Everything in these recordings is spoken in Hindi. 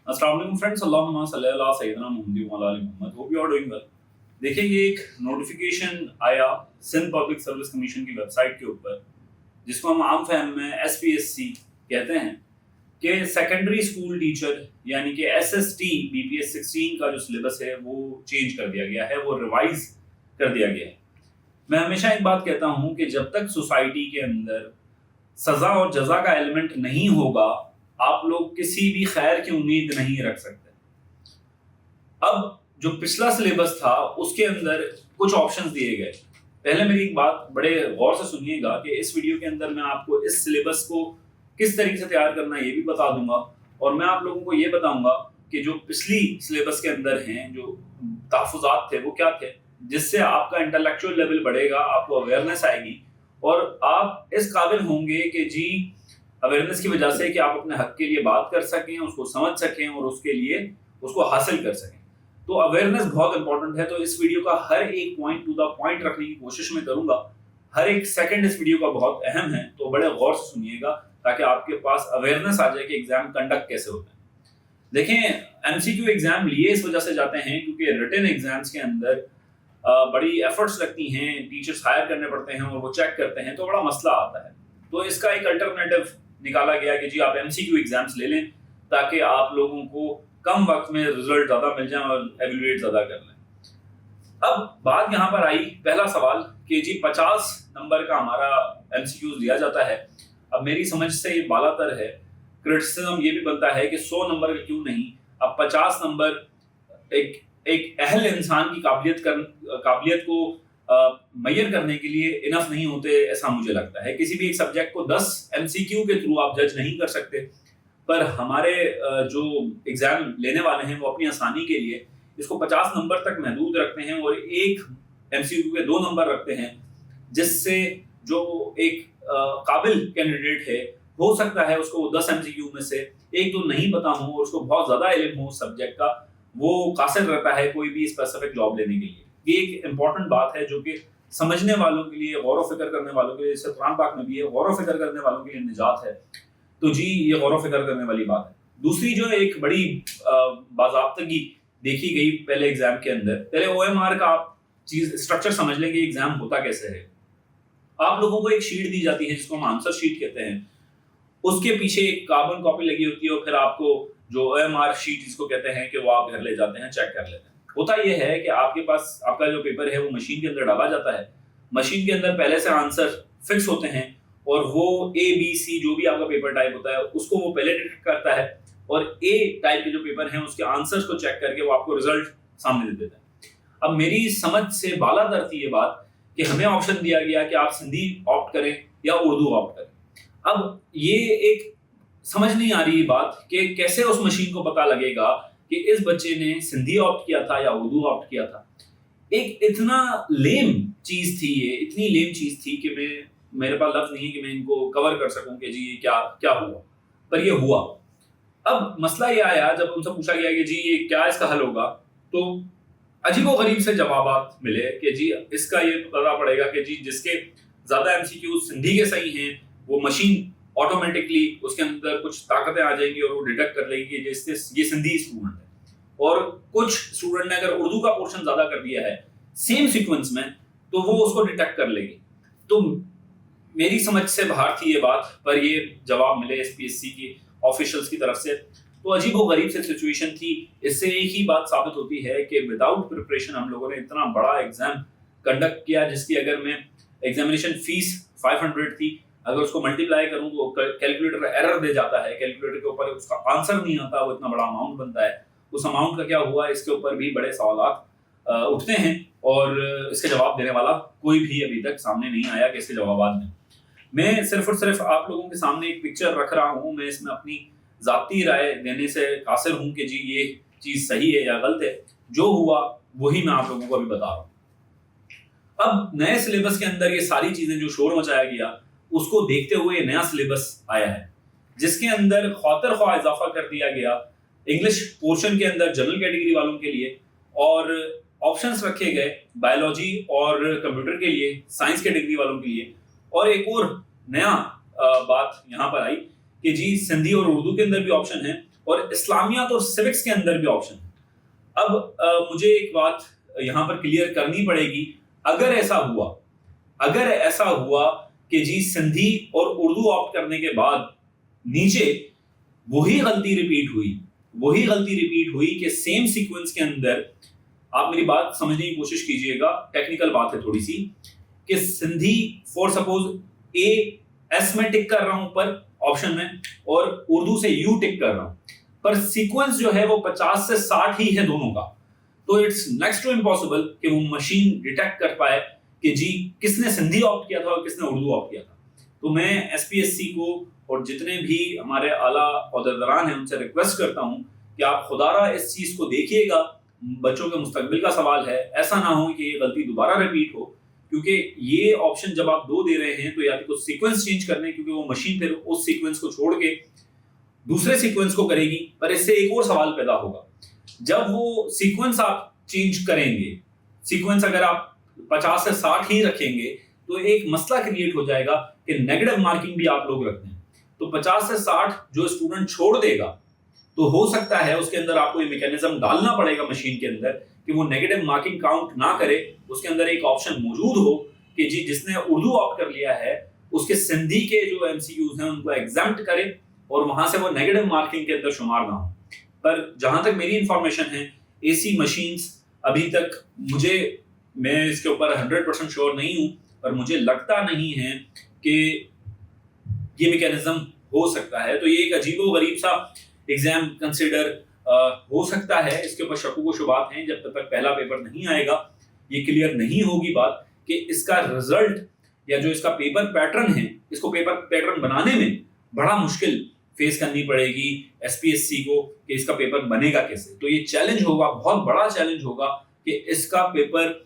अस्सलाम वालेकुम फ्रेंड्स, अल्लाहुम्मा सल्ली अला सय्यिदना मुहम्मद व अला आलि Muhammad. Hope you are doing well. देखिए, ये एक नोटिफिकेशन आया सिंध पब्लिक सर्विस कमीशन की वेबसाइट के ऊपर, जिसको हम आम फहम में एसपीएससी कहते हैं, कि सेकेंडरी स्कूल टीचर यानी कि एसएसटी बीपीएस 16 का जो सिलेबस है वो चेंज कर दिया गया है, वो रिवाइज कर दिया गया है। मैं हमेशा एक बात कहता हूं कि जब तक सोसाइटी के अंदर सजा और जजा का एलिमेंट नहीं होगा, आप लोग किसी भी खैर की उम्मीद नहीं रख सकते। अब जो पिछला सिलेबस था उसके अंदर कुछ ऑप्शंस दिए गए। पहले मेरी एक बात बड़े गौर से सुनिएगा कि इस वीडियो के अंदर मैं आपको इस सिलेबस को किस तरीके से तैयार करना है ये भी बता दूंगा, और मैं आप लोगों को ये बताऊंगा कि जो पिछली सिलेबस के अंदर हैं जो तहफ़्फ़ुज़ात थे वो क्या थे, जिससे आपका इंटेलेक्चुअल लेवल बढ़ेगा, आपको अवेयरनेस आएगी और आप इस काबिल होंगे कि जी अवेयरनेस की वजह से कि आप अपने हक के लिए बात कर सकें, उसको समझ सकें और उसके लिए उसको हासिल कर सकें। तो अवेयरनेस बहुत इंपॉर्टेंट है। तो इस वीडियो का हर एक पॉइंट टू द पॉइंट रखने की कोशिश में करूंगा। हर एक सेकंड इस वीडियो का बहुत अहम है, तो बड़े गौर से सुनिएगा ताकि आपके पास अवेयरनेस आ जाए कि एग्जाम कंडक्ट कैसे होते हैं। देखें, एमसीक्यू एग्जाम लिए इस वजह से जाते हैं क्योंकि रिटन एग्जाम्स के अंदर बड़ी एफर्ट्स लगती हैं, टीचर्स हायर करने पड़ते हैं और वो चेक करते हैं, तो बड़ा मसला आता है। तो इसका एक अल्टरनेटिव निकाला गया कि जी आप एमसीक्यू एग्जाम्स ले लें ताकि आप लोगों को कम वक्त में रिजल्ट ज्यादा मिल जाए और एवेल्यूएट ज्यादा कर लें। अब बात यहाँ पर आई, पहला सवाल कि जी 50 नंबर का हमारा एमसीक्यूज दिया जाता है। अब मेरी समझ से ये बालातर है। क्रिटिसिज्म ये भी बनता है कि 100 नंबर का क्यों नहीं। अब 50 नंबर एक अहल इंसान की काबिलियत को मैयर करने के लिए इनफ नहीं होते, ऐसा मुझे लगता है। किसी भी एक सब्जेक्ट को 10 एमसीक्यू के थ्रू आप जज नहीं कर सकते, पर हमारे जो एग्जाम लेने वाले हैं वो अपनी आसानी के लिए इसको 50 नंबर तक महदूद रखते हैं और एक एमसीक्यू के 2 नंबर रखते हैं, जिससे जो एक काबिल कैंडिडेट है हो सकता है उसको 10 एमसीक्यू में से एक तो नहीं पता हो और उसको बहुत ज्यादा इल्म हो सब्जेक्ट का, वो कासिर रहता है कोई भी स्पेसिफिक जॉब लेने के लिए। ये एक इंपॉर्टेंट बात है जो कि समझने वालों के लिए, गौर फिक्र करने वालों के लिए, जैसे कुरान पाक में भी है, गौर फिक्र करने वालों के लिए निजात है। तो जी ये गौर फिक्र करने वाली बात है। दूसरी जो एक बड़ी बाज़ाब्तगी देखी गई पहले एग्जाम के अंदर, पहले ओएमआर का आप चीज स्ट्रक्चर समझ लें कि एग्जाम होता कैसे है। आप लोगों को एक शीट दी जाती है जिसको हम आंसर शीट कहते हैं, उसके पीछे एक कार्बन कॉपी लगी होती है और फिर आपको जो ओएमआर शीट जिसको कहते हैं कि वो आप घर ले जाते हैं, चेक कर लेते हैं। होता यह है कि आपके पास आपका जो पेपर है वो मशीन के अंदर डाला जाता है। मशीन के अंदर पहले से आंसर फिक्स होते हैं और वो ए बी सी जो भी आपका पेपर टाइप होता है उसको वो पहले डिटेक्ट करता है और ए टाइप के जो पेपर हैं उसके आंसर्स को चेक करके वो आपको रिजल्ट सामने दे देता है। अब मेरी समझ से बालातर थी ये बात कि हमें ऑप्शन दिया गया कि आप सिंधी ऑप्ट करें या उर्दू ऑप्ट करें। अब ये एक समझ नहीं आ रही बात कि कैसे उस मशीन को पता लगेगा कि इस बच्चे ने सिंधी ऑप्ट किया था या उर्दू ऑप्ट किया था। एक इतना लेम चीज थी, ये इतनी लेम चीज थी कि मेरे पास लफ्ज नहीं है कि मैं इनको कवर कर सकूं कि जी ये क्या क्या हुआ, पर ये हुआ। अब मसला ये आया जब उनसे पूछा गया कि जी ये क्या इसका हल होगा, तो अजीबोगरीब से जवाब मिले कि जी इसका ये पता पड़ेगा कि जी जिसके ज्यादा एमसीक्यू सिंधी के सही हैं वो मशीन ऑटोमेटिकली उसके अंदर कुछ ताकतें आ जाएंगी और वो डिटेक्ट कर लेगी कि ये सिंधी स्टूडेंट है। और कुछ स्टूडेंट ने अगर उर्दू का पोर्शन ज्यादा कर दिया है सेम सीक्वेंस में तो वो उसको डिटेक्ट कर लेगी। तो मेरी समझ से बाहर थी ये बात, पर ये जवाब मिले एसपीएससी की ऑफिशियल्स की तरफ से, तो अजीबोगरीब से सिचुएशन थी। इससे एक ही बात साबित होती है कि विदाउट प्रिपरेशन हम लोगों ने इतना बड़ा एग्जाम कंडक्ट किया जिसकी अगर मैं एग्जामिनेशन फीस 500 थी, अगर उसको मल्टीप्लाई करूं तो कैलकुलेटर एरर दे जाता है, कैलकुलेटर के ऊपर उसका आंसर नहीं आता, वो इतना बड़ा अमाउंट बनता है। उस अमाउंट का क्या हुआ, इसके ऊपर भी बड़े सवाल उठते हैं और इसके जवाब देने वाला कोई भी अभी तक सामने नहीं आया कि इसके जवाब दें। मैं सिर्फ और सिर्फ आप लोगों के सामने एक पिक्चर रख रहा हूं, मैं इसमें अपनी जाती राय देने से कासिर हूं कि जी ये चीज सही है या गलत है। जो हुआ वही मैं आप लोगों को अभी बता रहा हूं। अब नए सिलेबस के अंदर ये सारी चीजें जो शोर मचाया गया उसको देखते हुए नया सिलेबस आया है जिसके अंदर खौतर ख्वाह इजाफा कर दिया गया इंग्लिश पोर्शन के अंदर जनरल कैटेगरी वालों के लिए, और ऑप्शंस रखे गए बायोलॉजी और कंप्यूटर के लिए, साइंस कैटेगरी वालों के लिए। और एक और नया बात यहाँ पर आई कि जी सिंधी और उर्दू के अंदर भी ऑप्शन है और इस्लामियात और सिविक्स के अंदर भी ऑप्शन है। अब मुझे एक बात यहाँ पर क्लियर करनी पड़ेगी, अगर ऐसा हुआ कि जी सिंधी और उर्दू ऑप्ट करने के बाद नीचे वही गलती रिपीट हुई कि सेम सीक्वेंस के अंदर, आप मेरी बात समझने की कोशिश कीजिएगा, टेक्निकल बात है थोड़ी सी, कि Sindhi for suppose A S में टिक कर रहा हूं पर ऑप्शन में, और उर्दू से यू टिक कर रहा हूं, पर सीक्वेंस जो है वो 50 से 60 ही है दोनों का। तो इट्स नेक्स्ट टू इम्पॉसिबल कि वो मशीन डिटेक्ट कर पाए कि जी किसने सिंधी ऑप्ट किया था और किसने उर्दू ऑप्ट किया था। तो मैं एसपीएससी को और जितने भी हमारे आला ओहदेदारान हैं उनसे रिक्वेस्ट करता हूं कि आप खुदारा इस चीज को देखिएगा, बच्चों के मुस्तकबिल का सवाल है, ऐसा ना हो कि ये गलती दोबारा रिपीट हो, क्योंकि ये ऑप्शन जब आप दो दे रहे हैं तो या तो सीक्वेंस चेंज करने, क्योंकि वो मशीन फिर उस सीक्वेंस को छोड़ के दूसरे सीक्वेंस को करेगी। पर इससे एक और सवाल पैदा होगा, जब वो सीक्वेंस आप चेंज करेंगे, सीक्वेंस अगर आप 50 से 60 ही रखेंगे तो एक मसला क्रिएट हो जाएगा कि नेगेटिव मार्किंग भी आप लोग रखते हैं। तो 50 से 60 जो स्टूडेंट छोड़ देगा तो हो सकता है उसके अंदर आपको ये मैकेनिज्म डालना पड़ेगा मशीन के अंदर कि वो नेगेटिव मार्किंग काउंट ना करे, उसके अंदर एक ऑप्शन मौजूद हो कि जी जिसने उर्दू ऑप्ट कर लिया है उसके सिंधी के जो एमसीक्यूज हैं उनको एग्जाम्प्ट करे और वहां से वो नेगेटिव मार्किंग के अंदर शुमार ना हो। पर जहां तक मेरी इंफॉर्मेशन है, एसी मशीन्स अभी तक मैं इसके ऊपर 100% श्योर नहीं हूं, पर मुझे लगता नहीं है कि ये मैकेनिज्म हो सकता है। तो ये एक अजीबो गरीब सा एग्जाम कंसिडर हो सकता है, इसके ऊपर शक व शुबात हैं। जब तक पहला पेपर नहीं आएगा ये क्लियर नहीं होगी बात कि इसका रिजल्ट या जो इसका पेपर पैटर्न है, इसको पेपर पैटर्न बनाने में बड़ा मुश्किल फेस करनी पड़ेगी एसपीएससी को कि इसका पेपर बनेगा कैसे। तो ये चैलेंज होगा, बहुत बड़ा चैलेंज होगा कि इसका पेपर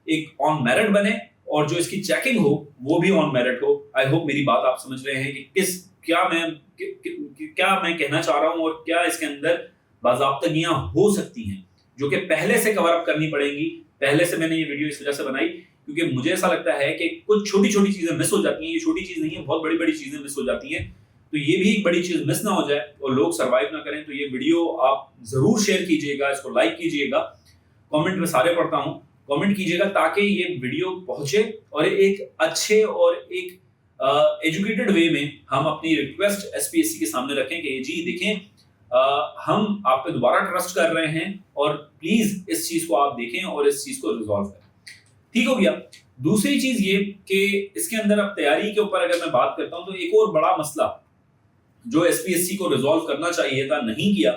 एक ऑन मेरिट बने और जो इसकी चेकिंग हो वो भी ऑन मेरिट हो। आई होप मेरी बात आप समझ रहे हैं कि क्या मैं कहना चाह रहा हूं और क्या इसके अंदर बाज़ाब्तगियां हो सकती हैं जो कि पहले से कवर अप करनी पड़ेंगी। पहले से मैंने ये वीडियो इस वजह से बनाई क्योंकि मुझे ऐसा लगता है कि कुछ छोटी छोटी चीजें मिस हो जाती हैं। ये छोटी चीज नहीं है, बहुत बड़ी बड़ी चीजें मिस हो जाती हैं। तो ये भी एक बड़ी चीज मिस ना हो जाए और लोग सर्वाइव ना करें। तो ये वीडियो आप जरूर शेयर कीजिएगा, इसको लाइक कीजिएगा, कमेंट में सारे पढ़ता हूं, कमेंट कीजिएगा ताकि ये वीडियो पहुंचे और एक अच्छे और एक एजुकेटेड वे में हम अपनी रिक्वेस्ट एसपीएससी के सामने रखें कि जी देखें, हम आप पे दोबारा ट्रस्ट कर रहे हैं और प्लीज इस चीज को आप देखें और इस चीज को रिजॉल्व करें। ठीक हो गया। दूसरी चीज ये कि इसके अंदर अब तैयारी के ऊपर अगर मैं बात करता हूं तो एक और बड़ा मसला जो एसपीएससी को रिजॉल्व करना चाहिए था, नहीं किया,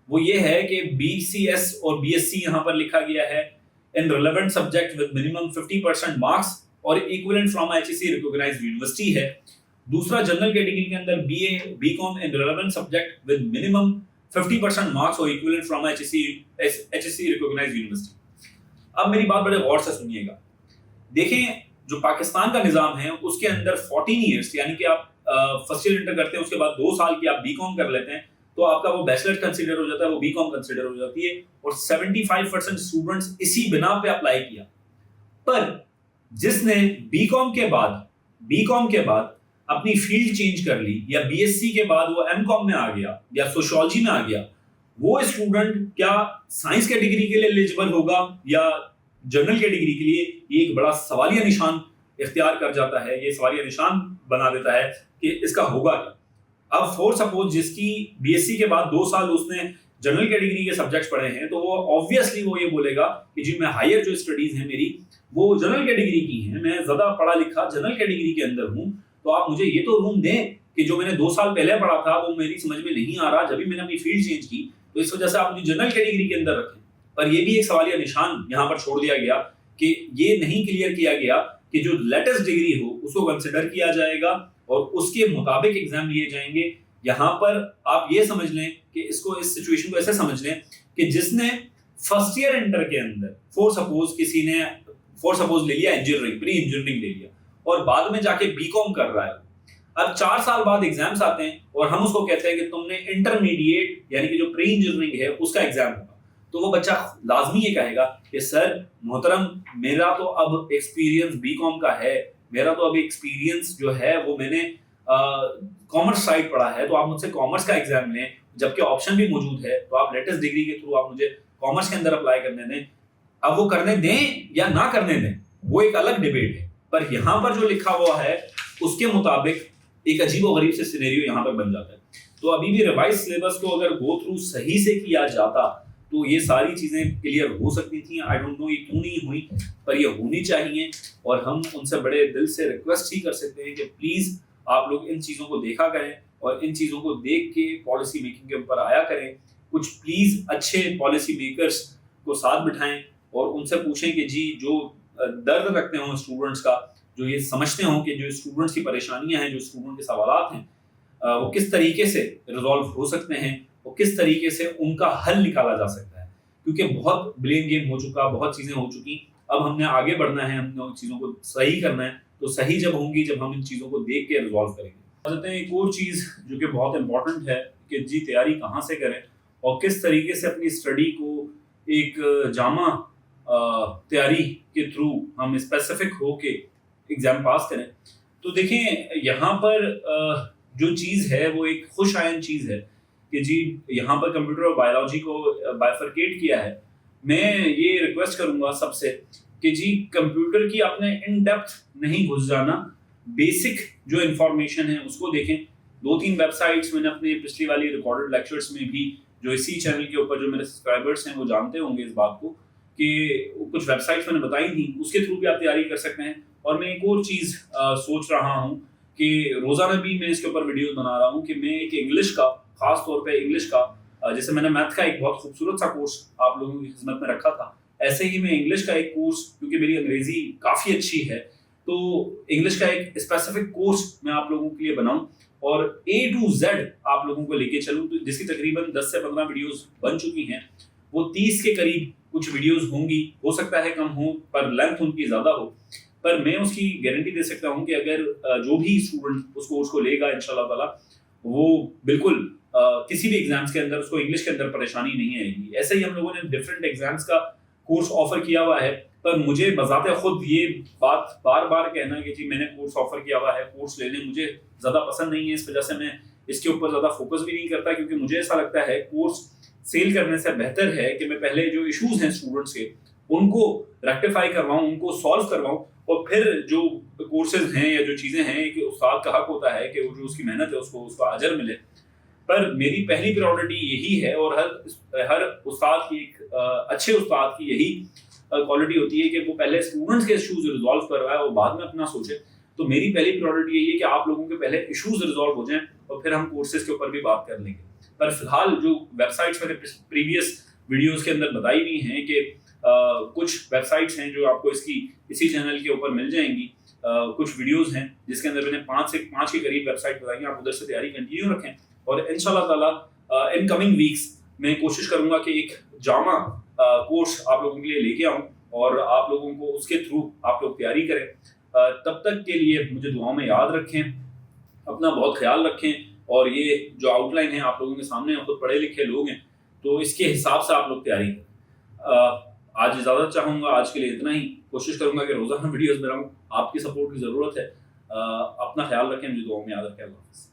वो ये है कि बीसीएस और बीएससी यहां पर लिखा गया है in relevant subject with minimum 50% marks और equivalent from HEC recognised university है। दूसरा जनरल कैटेगरी के अंदर BA BCom in relevant subject with minimum 50% marks और equivalent from HEC recognised university. अब मेरी बात बड़े गौर से सुनिएगा। देखें, जो पाकिस्तान का निजाम है उसके अंदर 14 ईयर्स यानी कि आप फर्स्ट ईयर इंटर करते हैं, उसके बाद 2 साल की आप बीकॉम कर लेते हैं तो आपका वो बैचलर कंसीडर हो जाता है, वो बीकॉम कंसीडर हो जाती है और 75% स्टूडेंट्स इसी बिना पे अप्लाई किया। पर जिसने बीकॉम के बाद अपनी फील्ड चेंज कर ली या बीएससी के बाद वो एमकॉम में आ गया या सोशियोलॉजी में आ गया, वो स्टूडेंट क्या साइंस के डिग्री के लिए एलिजिबल होगा या जनरल के डिग्री के लिए? ये एक बड़ा सवालिया निशान इख्तियार कर जाता है, ये सवालिया निशान बना देता है कि इसका होगा क्या। अब फॉर सपोज जिसकी बीएससी के बाद 2 साल उसने जनरल कैटेगरी के सब्जेक्ट्स पढ़े हैं तो वो ऑब्वियसली वो ये बोलेगा कि जी मैं हायर जो स्टडीज हैं मेरी वो जनरल कैटेगरी की हैं, मैं ज्यादा पढ़ा लिखा जनरल कैटेगरी के अंदर हूं, तो आप मुझे ये तो रूम दें कि जो मैंने 2 साल पहले पढ़ा था वो मेरी समझ में नहीं आ रहा जब भी मैंने अपनी फील्ड चेंज की, तो इस वजह से आप मुझे जनरल कैटेगरी के अंदर रखें। पर ये भी एक सवालिया निशान यहाँ पर छोड़ दिया गया कि ये नहीं क्लियर किया गया कि जो लेटेस्ट डिग्री हो उसको कंसिडर किया जाएगा और उसके मुताबिक एग्जाम लिए जाएंगे। यहाँ पर आप ये समझ लें कि इसको, इस सिचुएशन को ऐसे समझ लें कि जिसने फर्स्ट ईयर इंटर के अंदर फॉर सपोज ले लिया इंजीनियरिंग, प्री इंजीनियरिंग ले लिया और बाद में जाके बीकॉम कर रहा है, अब 4 साल बाद एग्जाम्स आते हैं और हम उसको कहते हैं कि तुमने इंटरमीडिएट यानी कि जो प्री इंजीनियरिंग है उसका एग्जाम होगा, तो वो बच्चा लाजमी ये कहेगा कि सर मोहतरम मेरा तो अब एक्सपीरियंस बीकॉम का है, मेरा तो अभी एक्सपीरियंस जो है वो मैंने कॉमर्स साइड पढ़ा है, तो आप मुझसे कॉमर्स का एग्जाम लें जबकि ऑप्शन भी मौजूद है, तो आप लेटेस्ट डिग्री के थ्रू आप मुझे कॉमर्स के अंदर अप्लाई करने दें। अब वो करने दें या ना करने दें, वो एक अलग डिबेट है, पर यहाँ पर जो लिखा हुआ है उसके मुताबिक एक अजीबोगरीब से सिनेरियो यहाँ पर बन जाता है। तो अभी भी रिवाइज सिलेबस को अगर गो थ्रू सही से किया जाता तो ये सारी चीजें क्लियर हो सकती थी। आई डोंट नो ये क्यों नहीं हुई, पर ये होनी चाहिए और हम उनसे बड़े दिल से रिक्वेस्ट ही कर सकते हैं कि प्लीज आप लोग इन चीजों को देखा करें और इन चीजों को देख के पॉलिसी मेकिंग के ऊपर आया करें। कुछ प्लीज अच्छे पॉलिसी मेकर्स को साथ बिठाएं और उनसे पूछें कि जी जो दर्द रखते हो स्टूडेंट्स का, जो ये समझते हो कि जो स्टूडेंट्स की परेशानियां हैं, जो स्टूडेंट के सवालात हैं, वो किस तरीके से रिजॉल्व हो सकते हैं और किस तरीके से उनका हल निकाला जा सकता है। क्योंकि बहुत ब्लेम गेम हो चुका, बहुत चीजें हो चुकी, अब हमने आगे बढ़ना है, हमने उन चीजों को सही करना है। तो सही जब होंगी जब हम इन चीजों को देख के रिजॉल्व करेंगे। एक और चीज जो कि बहुत इंपॉर्टेंट है कि जी तैयारी कहाँ से करें और किस तरीके से अपनी स्टडी को एक जामा तैयारी के थ्रू हम स्पेसिफिक होके एग्जाम पास करें। तो देखें यहाँ पर जो चीज़ है वो एक खुश आयन चीज़ है कि जी यहाँ पर कंप्यूटर और बायोलॉजी को बाइफरकेट किया है। मैं ये रिक्वेस्ट करूंगा सबसे कि जी कंप्यूटर की आपने इन डेप्थ नहीं घुस जाना, बेसिक जो इंफॉर्मेशन है उसको देखें। 2-3 वेबसाइट्स मैंने अपने पिछली वाली रिकॉर्डेड लेक्चर्स में भी, जो इसी चैनल के ऊपर जो मेरे सब्सक्राइबर्स हैं वो जानते होंगे इस बात को, कि कुछ वेबसाइट्स मैंने बताई थी, उसके थ्रू भी आप तैयारी कर सकते हैं। और मैं एक और चीज़ सोच रहा हूँ कि रोज़ाना भी मैं इसके ऊपर वीडियोस बना रहा हूँ कि मैं एक इंग्लिश का, खास तौर पे इंग्लिश का, जैसे मैंने मैथ का एक बहुत खूबसूरत सा कोर्स आप लोगों की खिदमत में रखा था, ऐसे ही मैं इंग्लिश का एक कोर्स, क्योंकि मेरी अंग्रेजी काफ़ी अच्छी है, तो इंग्लिश का एक स्पेसिफिक कोर्स मैं आप लोगों के लिए बनाऊं और A to Z आप लोगों को लेके चलूं, तो जिसकी तकरीबन 10 से 15 वीडियोस बन चुकी हैं। वो 30 के करीब कुछ वीडियोस होंगी, हो सकता है कम हो, पर लेंथ उनकी ज़्यादा हो। पर मैं उसकी गारंटी दे सकता हूं कि अगर जो भी स्टूडेंट उस कोर्स को लेगा इंशाल्लाह ताला, वो बिल्कुल किसी भी एग्जाम्स के अंदर उसको इंग्लिश के अंदर परेशानी नहीं आएगी। ऐसे ही हम लोगों ने डिफरेंट एग्जाम्स का कोर्स ऑफर किया हुआ है, पर मुझे बजाते खुद ये बात बार बार कहना कि जी मैंने कोर्स ऑफर किया हुआ है, कोर्स लेने मुझे ज़्यादा पसंद नहीं है। इस वजह से मैं इसके ऊपर ज़्यादा फोकस भी नहीं करता, क्योंकि मुझे ऐसा लगता है कोर्स सेल करने से बेहतर है कि मैं पहले जो इश्यूज हैं स्टूडेंट्स के उनको रेक्टिफाई करवाऊँ, उनको सॉल्व करवाऊँ, और फिर जो कोर्सेज हैं या जो चीज़ें हैं कि उस्ताद का हक होता है कि वो जो उसकी मेहनत है उसको उसका अजर मिले। पर मेरी पहली प्रायोरिटी यही है, और हर उस्ताद की एक अच्छे उस्ताद की यही क्वालिटी होती है कि वो पहले स्टूडेंट्स के इश्यूज रिजॉल्व करवाए और बाद में अपना सोचे। तो मेरी पहली प्रायोरिटी यही है कि आप लोगों के पहले इश्यूज रिजॉल्व हो जाएं और फिर हम कोर्सेज के ऊपर भी बात कर लेंगे। पर फिलहाल जो वेबसाइट्स मैंने प्रीवियस वीडियोस के अंदर बताई हुई हैं कि कुछ वेबसाइट्स हैं जो आपको इसी चैनल के ऊपर मिल जाएंगी। कुछ वीडियोस हैं जिसके अंदर मैंने 5 के करीब वेबसाइट बताई हैं। आप उधर से तैयारी कंटिन्यू रखें और इंशाल्लाह ताला इन कमिंग वीक्स मैं कोशिश करूंगा कि एक जामा कोर्स आप लोगों के लिए लेके आऊं और आप लोगों को उसके थ्रू आप लोग तैयारी करें। तब तक के लिए मुझे दुआओं में याद रखें, अपना बहुत ख्याल रखें, और ये जो आउटलाइन है आप लोगों के सामने, आप खुद पढ़े लिखे लोग हैं तो इसके हिसाब से आप लोग तैयारी करें। आज इजाज़त चाहूँगा, आज के लिए इतना ही। कोशिश करूँगा कि रोज़ाना वीडियोस बनाऊँ, आपकी सपोर्ट की ज़रूरत है। अपना ख्याल रखें, मुझे दुआओं में याद रखें। अल्लाह हाफ़िज़।